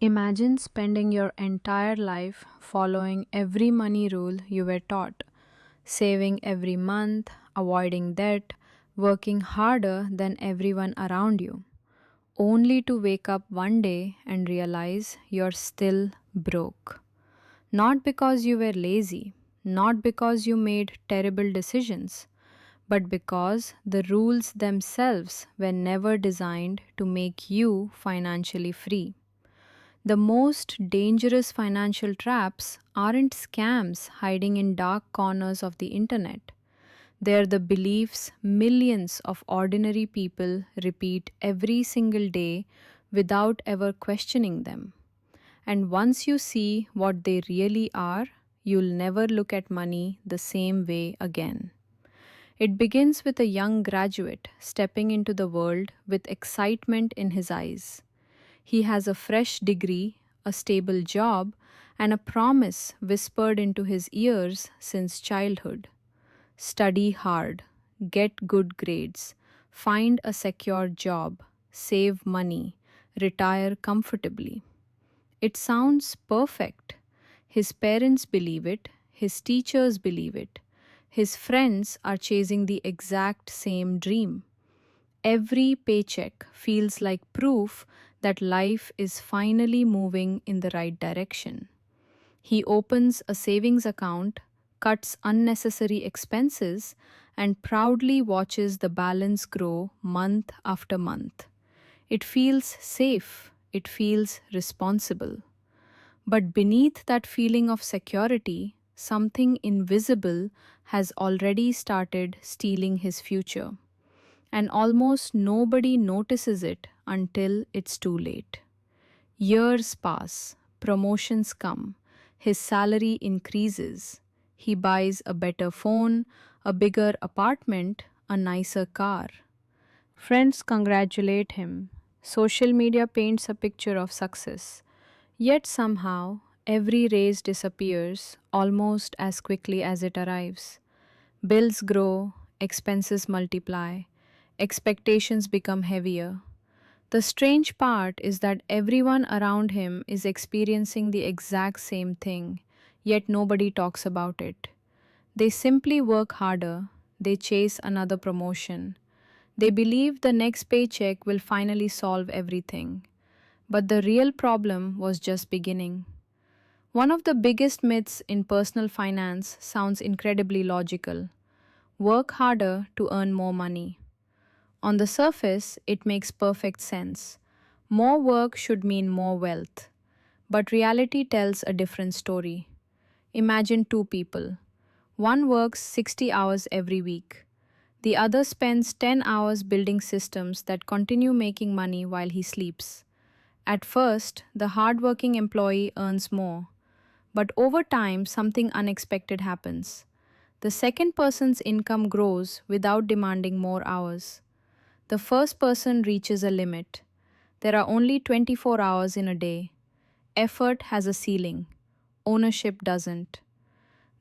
Imagine spending your entire life following every money rule you were taught, saving every month, avoiding debt, working harder than everyone around you, only to wake up one day and realize you're still broke. Not because you were lazy, not because you made terrible decisions, but because the rules themselves were never designed to make you financially free. The most dangerous financial traps aren't scams hiding in dark corners of the internet. They're the beliefs millions of ordinary people repeat every single day without ever questioning them. And once you see what they really are, you'll never look at money the same way again. It begins with a young graduate stepping into the world with excitement in his eyes. He has a fresh degree, a stable job, and a promise whispered into his ears since childhood. Study hard, get good grades, find a secure job, save money, retire comfortably. It sounds perfect. His parents believe it, his teachers believe it, his friends are chasing the exact same dream. Every paycheck feels like proof that life is finally moving in the right direction. He opens a savings account, cuts unnecessary expenses, and proudly watches the balance grow month after month. It feels safe, it feels responsible. But beneath that feeling of security, something invisible has already started stealing his future. And almost nobody notices it until it's too late. Years pass, promotions come, his salary increases. He buys a better phone, a bigger apartment, a nicer car. Friends congratulate him. Social media paints a picture of success. Yet somehow, every raise disappears almost as quickly as it arrives. Bills grow, expenses multiply, expectations become heavier. The strange part is that everyone around him is experiencing the exact same thing, yet nobody talks about it. They simply work harder, they chase another promotion, they believe the next paycheck will finally solve everything. But the real problem was just beginning. One of the biggest myths in personal finance sounds incredibly logical: work harder to earn more money. On the surface, it makes perfect sense. More work should mean more wealth. But reality tells a different story. Imagine two people. One works 60 hours every week. The other spends 10 hours building systems that continue making money while he sleeps. At first, the hardworking employee earns more. But over time, something unexpected happens. The second person's income grows without demanding more hours. The first person reaches a limit. There are only 24 hours in a day. Effort has a ceiling. Ownership doesn't.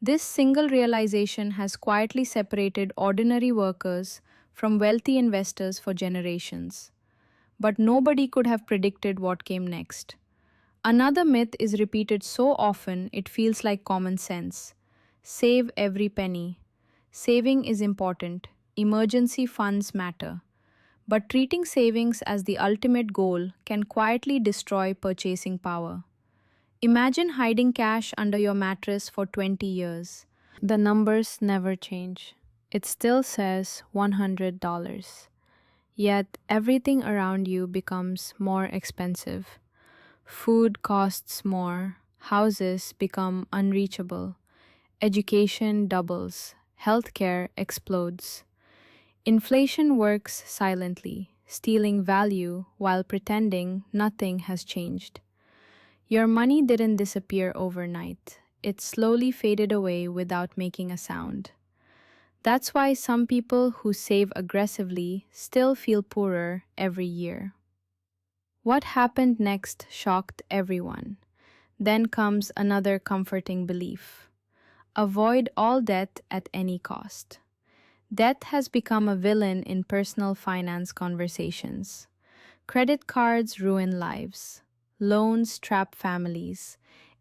This single realization has quietly separated ordinary workers from wealthy investors for generations. But nobody could have predicted what came next. Another myth is repeated so often it feels like common sense. Save every penny. Saving is important. Emergency funds matter. But treating savings as the ultimate goal can quietly destroy purchasing power. Imagine hiding cash under your mattress for 20 years. The numbers never change. It still says $100. Yet everything around you becomes more expensive. Food costs more, houses become unreachable, education doubles, healthcare explodes. Inflation works silently, stealing value while pretending nothing has changed. Your money didn't disappear overnight, it slowly faded away without making a sound. That's why some people who save aggressively still feel poorer every year. What happened next shocked everyone. Then comes another comforting belief: avoid all debt at any cost. Debt has become a villain in personal finance conversations. Credit cards ruin lives. loans trap families,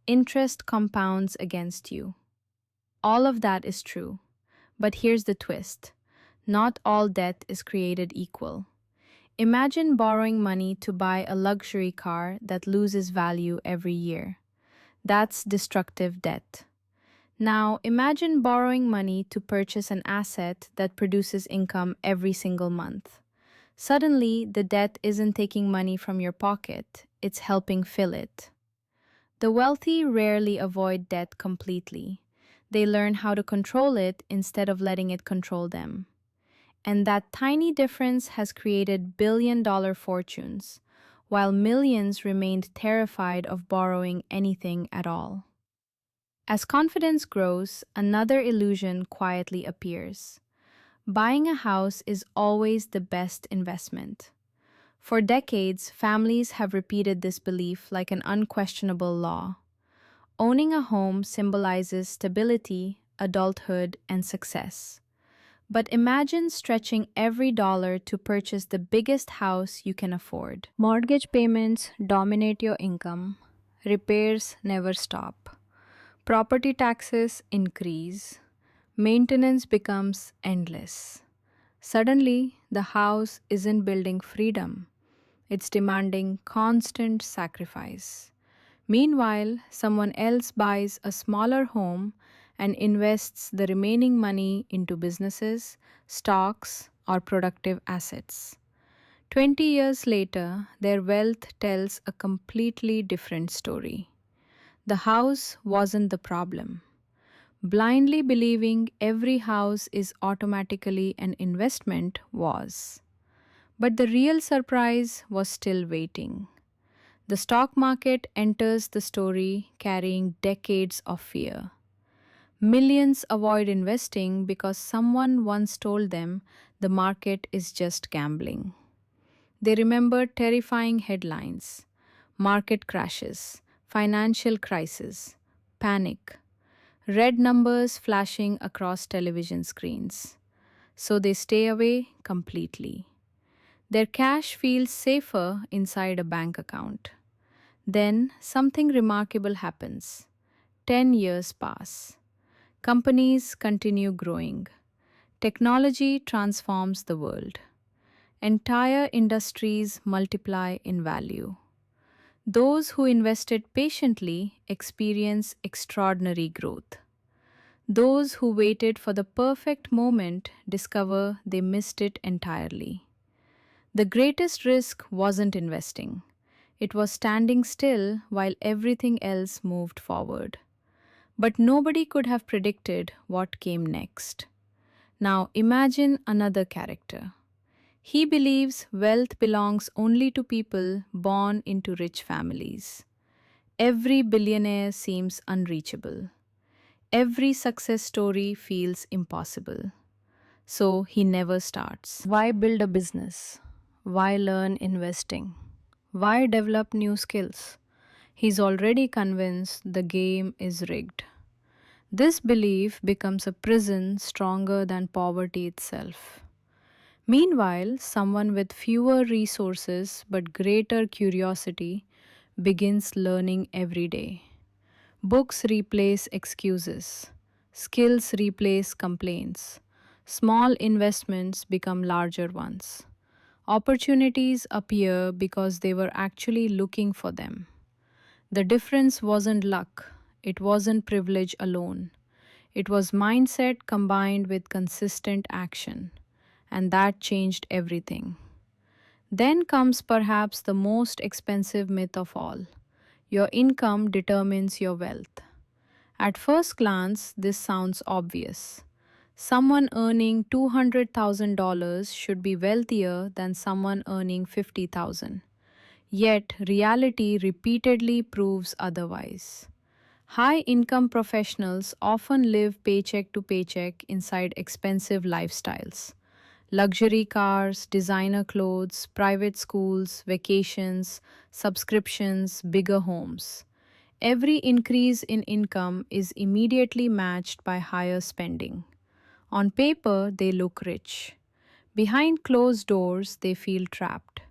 interest compounds against you. All of that is true. But here's the twist: not all debt is created equal. Imagine borrowing money to buy a luxury car that loses value every year. That's destructive debt. Now, imagine borrowing money to purchase an asset that produces income every single month. Suddenly, the debt isn't taking money from your pocket, it's helping fill it. The wealthy rarely avoid debt completely. They learn how to control it instead of letting it control them. And that tiny difference has created billion-dollar fortunes, while millions remained terrified of borrowing anything at all. As confidence grows, another illusion quietly appears. Buying a house is always the best investment. For decades, families have repeated this belief like an unquestionable law. Owning a home symbolizes stability, adulthood, and success. But imagine stretching every dollar to purchase the biggest house you can afford. Mortgage payments dominate your income, repairs never stop, property taxes increase, maintenance becomes endless. Suddenly, the house isn't building freedom, it's demanding constant sacrifice. Meanwhile, someone else buys a smaller home and invests the remaining money into businesses, stocks, or productive assets. 20 years later, their wealth tells a completely different story. The house wasn't the problem. Blindly believing every house is automatically an investment was. But the real surprise was still waiting. The stock market enters the story carrying decades of fear. Millions avoid investing because someone once told them the market is just gambling. They remember terrifying headlines: market crashes, financial crisis, panic, red numbers flashing across television screens. So they stay away completely. Their cash feels safer inside a bank account. Then something remarkable happens. 10 years pass. Companies continue growing. Technology transforms the world. Entire industries multiply in value. Those who invested patiently experience extraordinary growth. Those who waited for the perfect moment discover they missed it entirely. The greatest risk wasn't investing, it was standing still while everything else moved forward. But nobody could have predicted what came next. Now imagine another character. He believes wealth belongs only to people born into rich families. Every billionaire seems unreachable. Every success story feels impossible. So he never starts. Why build a business? Why learn investing? Why develop new skills? He's already convinced the game is rigged. This belief becomes a prison stronger than poverty itself. Meanwhile, someone with fewer resources but greater curiosity begins learning every day. Books replace excuses, skills replace complaints, small investments become larger ones. Opportunities appear because they were actually looking for them. The difference wasn't luck, it wasn't privilege alone. It was mindset combined with consistent action, and that changed everything. Then comes perhaps the most expensive myth of all: your income determines your wealth. At first glance, this sounds obvious. Someone earning $200,000 should be wealthier than someone earning 50,000. Yet, reality repeatedly proves otherwise. High income professionals often live paycheck to paycheck inside expensive lifestyles: luxury cars, designer clothes, private schools, vacations, subscriptions, bigger homes. Every increase in income is immediately matched by higher spending. On paper, they look rich. Behind closed doors, they feel trapped.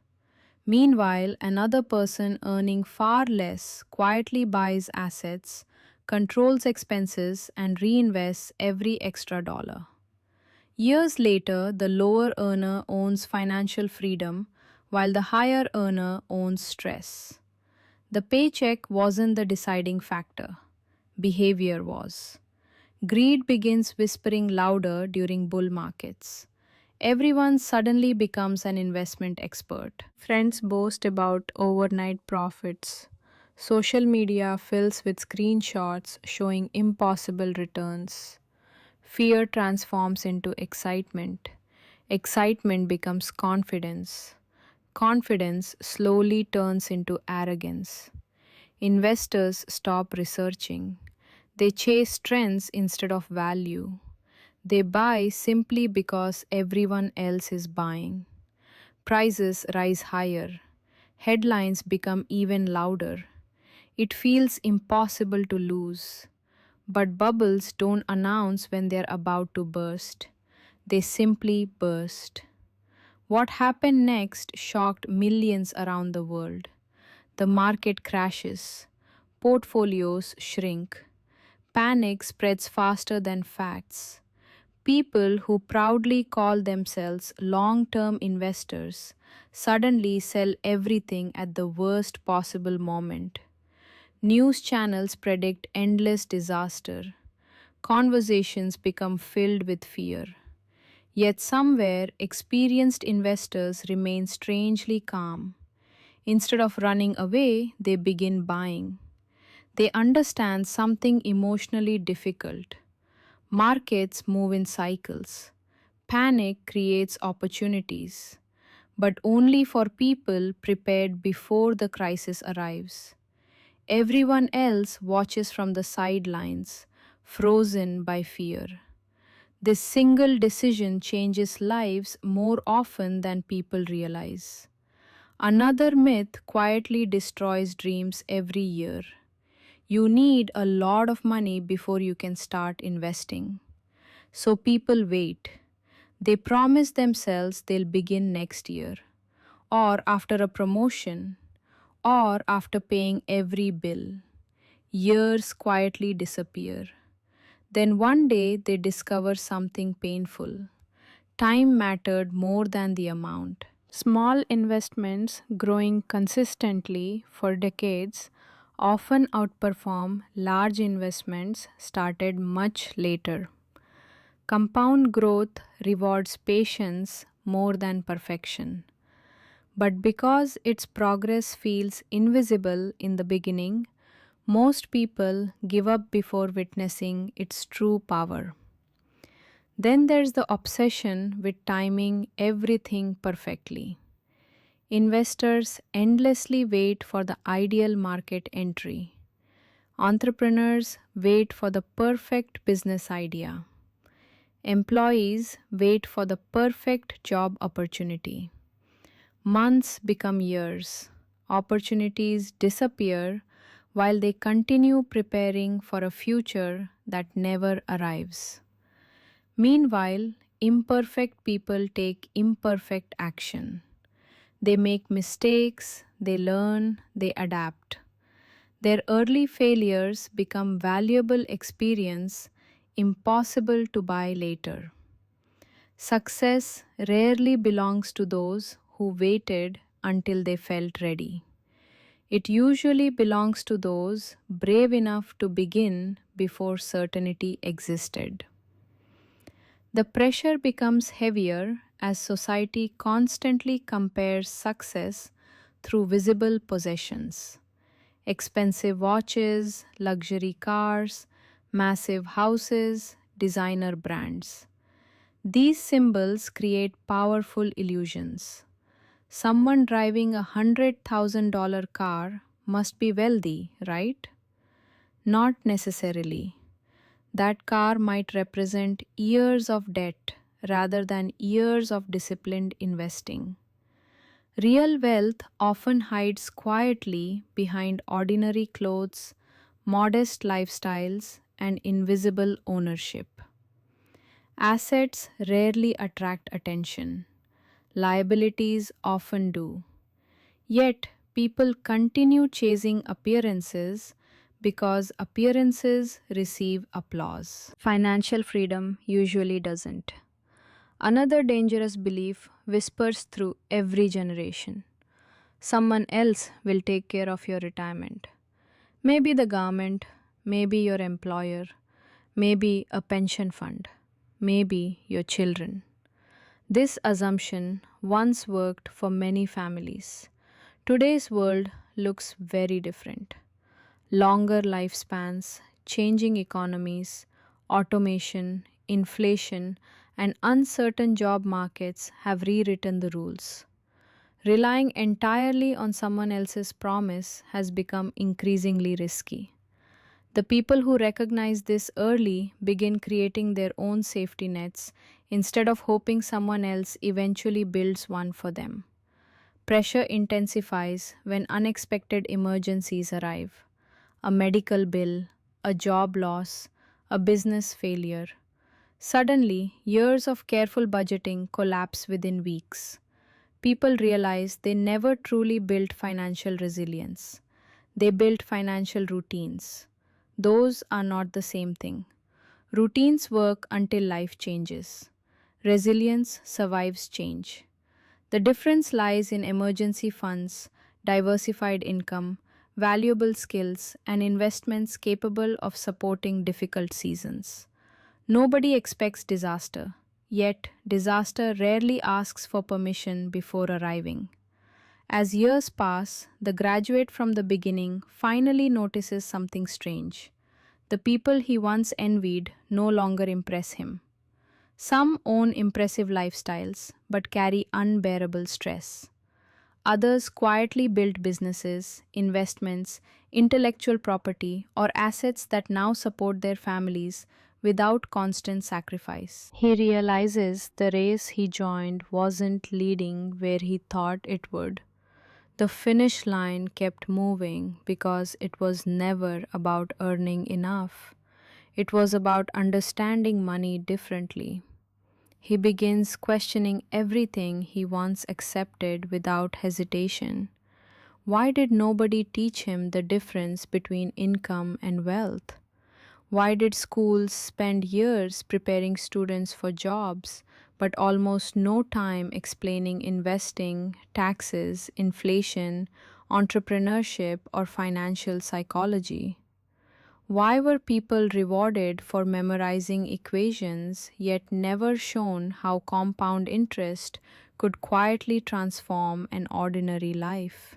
Meanwhile, another person earning far less quietly buys assets, controls expenses, and reinvests every extra dollar. Years later, the lower earner owns financial freedom while the higher earner owns stress. The paycheck wasn't the deciding factor, behavior was. Greed begins whispering louder during bull markets. Everyone suddenly becomes an investment expert. Friends boast about overnight profits. Social media fills with screenshots showing impossible returns. Fear transforms into excitement. Excitement becomes confidence. Confidence slowly turns into arrogance. Investors stop researching. They chase trends instead of value. They buy simply because everyone else is buying. Prices rise higher. Headlines become even louder. It feels impossible to lose. But bubbles don't announce when they're about to burst. They simply burst. What happened next shocked millions around the world. The market crashes. Portfolios shrink. Panic spreads faster than facts. People who proudly call themselves long term investors suddenly sell everything at the worst possible moment. News channels predict endless disaster. Conversations become filled with fear. Yet somewhere, experienced investors remain strangely calm. Instead of running away, they begin buying. They understand something emotionally difficult. Markets move in cycles. Panic creates opportunities, but only for people prepared before the crisis arrives. Everyone else watches from the sidelines, frozen by fear. This single decision changes lives more often than people realize. Another myth quietly destroys dreams every year. You need a lot of money before you can start investing. So people wait. They promise themselves they'll begin next year, or after a promotion, or after paying every bill. Years quietly disappear. Then one day they discover something painful. Time mattered more than the amount. Small investments growing consistently for decades often outperform large investments started much later. Compound growth rewards patience more than perfection. But because its progress feels invisible in the beginning, most people give up before witnessing its true power. Then there's the obsession with timing everything perfectly. Investors endlessly wait for the ideal market entry. Entrepreneurs wait for the perfect business idea. Employees wait for the perfect job opportunity. Months become years. Opportunities disappear while they continue preparing for a future that never arrives. Meanwhile, imperfect people take imperfect action. They make mistakes, they learn, they adapt. Their early failures become valuable experience impossible to buy later. Success rarely belongs to those who waited until they felt ready. It usually belongs to those brave enough to begin before certainty existed. The pressure becomes heavier as society constantly compares success through visible possessions. Expensive watches, luxury cars, massive houses, designer brands. These symbols create powerful illusions. Someone driving $100,000 car must be wealthy, right? Not necessarily. That car might represent years of debt rather than years of disciplined investing. Real wealth often hides quietly behind ordinary clothes, modest lifestyles, and invisible ownership. Assets rarely attract attention. Liabilities often do. Yet, people continue chasing appearances because appearances receive applause. Financial freedom usually doesn't. Another dangerous belief whispers through every generation. Someone else will take care of your retirement. Maybe the government, maybe your employer, maybe a pension fund, maybe your children. This assumption once worked for many families. Today's world looks very different. Longer lifespans, changing economies, automation, inflation, and uncertain job markets have rewritten the rules. Relying entirely on someone else's promise has become increasingly risky. The people who recognize this early begin creating their own safety nets instead of hoping someone else eventually builds one for them. Pressure intensifies when unexpected emergencies arrive: a medical bill, a job loss, a business failure. Suddenly, years of careful budgeting collapse within weeks. People realize they never truly built financial resilience. They built financial routines. Those are not the same thing. Routines work until life changes. Resilience survives change. The difference lies in emergency funds, diversified income, valuable skills, and investments capable of supporting difficult seasons. Nobody expects disaster, yet, disaster rarely asks for permission before arriving. As years pass, the graduate from the beginning finally notices something strange. The people he once envied no longer impress him. Some own impressive lifestyles but carry unbearable stress. Others quietly build businesses, investments, intellectual property, or assets that now support their families without constant sacrifice. He realizes the race he joined wasn't leading where he thought it would. The finish line kept moving because it was never about earning enough. It was about understanding money differently. He begins questioning everything he once accepted without hesitation. Why did nobody teach him the difference between income and wealth? Why did schools spend years preparing students for jobs, but almost no time explaining investing, taxes, inflation, entrepreneurship, or financial psychology? Why were people rewarded for memorizing equations yet never shown how compound interest could quietly transform an ordinary life?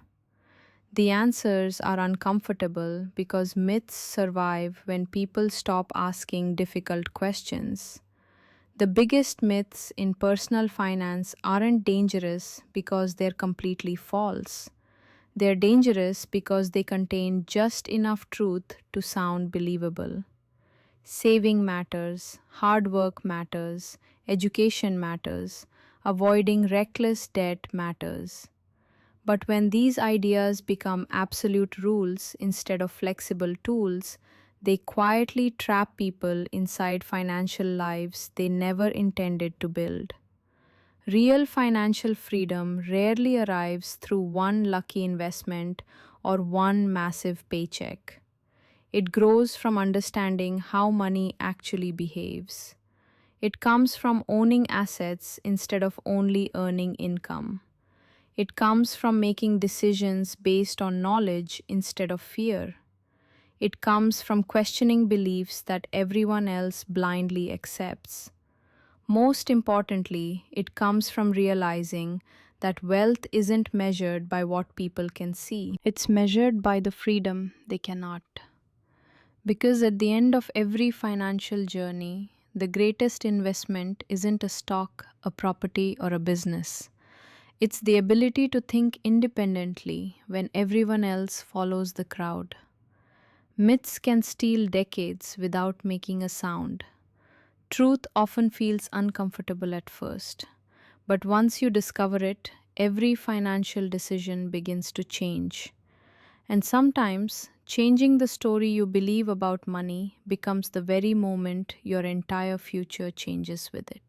The answers are uncomfortable because myths survive when people stop asking difficult questions. The biggest myths in personal finance aren't dangerous because they're completely false. They're dangerous because they contain just enough truth to sound believable. Saving matters, hard work matters, education matters, avoiding reckless debt matters. But when these ideas become absolute rules instead of flexible tools, they quietly trap people inside financial lives they never intended to build. Real financial freedom rarely arrives through one lucky investment or one massive paycheck. It grows from understanding how money actually behaves. It comes from owning assets instead of only earning income. It comes from making decisions based on knowledge instead of fear. It comes from questioning beliefs that everyone else blindly accepts. Most importantly, it comes from realizing that wealth isn't measured by what people can see. It's measured by the freedom they cannot. Because at the end of every financial journey, the greatest investment isn't a stock, a property, or a business. It's the ability to think independently when everyone else follows the crowd. Myths can steal decades without making a sound. Truth often feels uncomfortable at first, but once you discover it, every financial decision begins to change. And sometimes, changing the story you believe about money becomes the very moment your entire future changes with it.